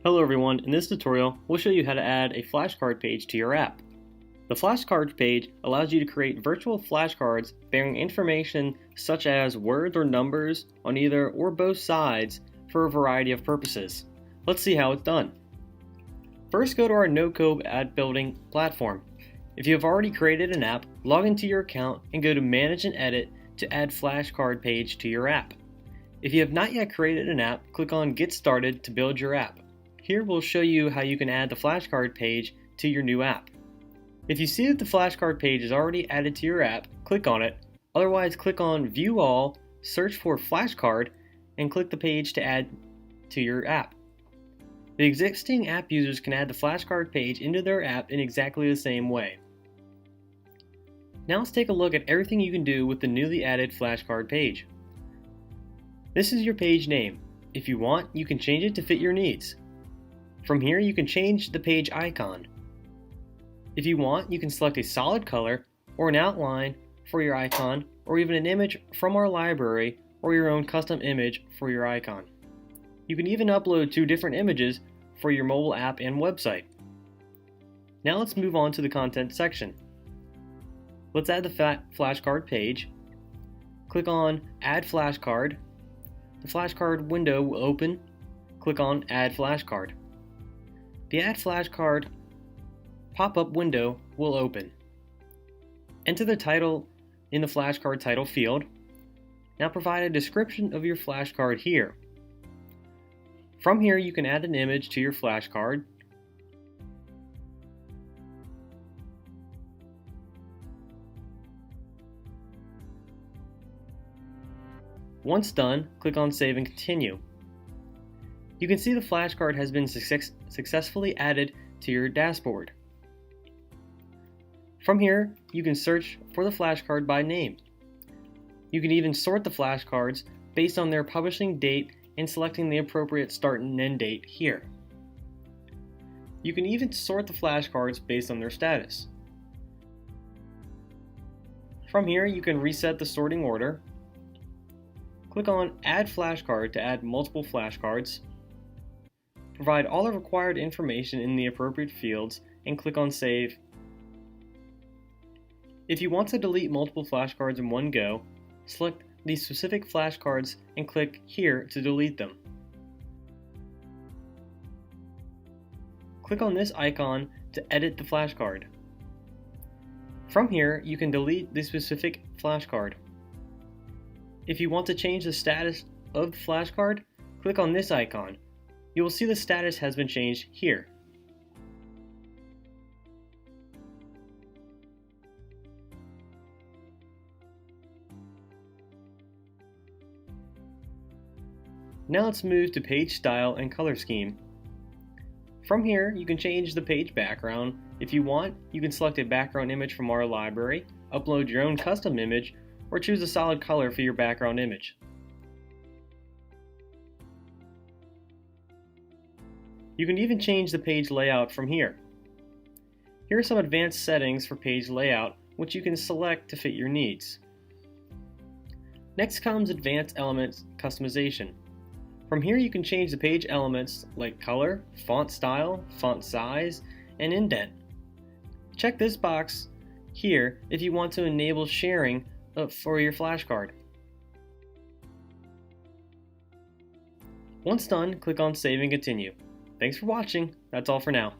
Hello everyone, in this tutorial we'll show you how to add a flashcard page to your app. The flashcards page allows you to create virtual flashcards bearing information such as words or numbers on either or both sides for a variety of purposes. Let's see how it's done. First, go to our no-code ad building platform. If you have already created an app, log into your account and go to Manage and Edit to add flashcard page to your app. If you have not yet created an app, click on Get Started to build your app. Here we'll show you how you can add the flashcard page to your new app. If you see that the flashcard page is already added to your app, click on it. Otherwise, click on View All, search for Flashcard, and click the page to add to your app. The existing app users can add the flashcard page into their app in exactly the same way. Now let's take a look at everything you can do with the newly added flashcard page. This is your page name. If you want, you can change it to fit your needs. From here, you can change the page icon. If you want, you can select a solid color or an outline for your icon, or even an image from our library or your own custom image for your icon. You can even upload 2 different images for your mobile app and website. Now let's move on to the content section. Let's add the flashcard page. Click on Add Flashcard. The flashcard window will open. Click on Add Flashcard. The Add Flashcard pop-up window will open. Enter the title in the flashcard title field. Now provide a description of your flashcard here. From here, you can add an image to your flashcard. Once done, click on Save and Continue. You can see the flashcard has been successfully added to your dashboard. From here, you can search for the flashcard by name. You can even sort the flashcards based on their publishing date and selecting the appropriate start and end date here. You can even sort the flashcards based on their status. From here, you can reset the sorting order. Click on Add Flashcard to add multiple flashcards. Provide all the required information in the appropriate fields and click on Save. If you want to delete multiple flashcards in one go, select the specific flashcards and click here to delete them. Click on this icon to edit the flashcard. From here, you can delete the specific flashcard. If you want to change the status of the flashcard, click on this icon. You will see the status has been changed here. Now let's move to page style and color scheme. From here, you can change the page background. If you want, you can select a background image from our library, upload your own custom image, or choose a solid color for your background image. You can even change the page layout from here. Here are some advanced settings for page layout, which you can select to fit your needs. Next comes Advanced Elements Customization. From here, you can change the page elements like color, font style, font size, and indent. Check this box here if you want to enable sharing for your flashcard. Once done, click on Save and Continue. Thanks for watching. That's all for now.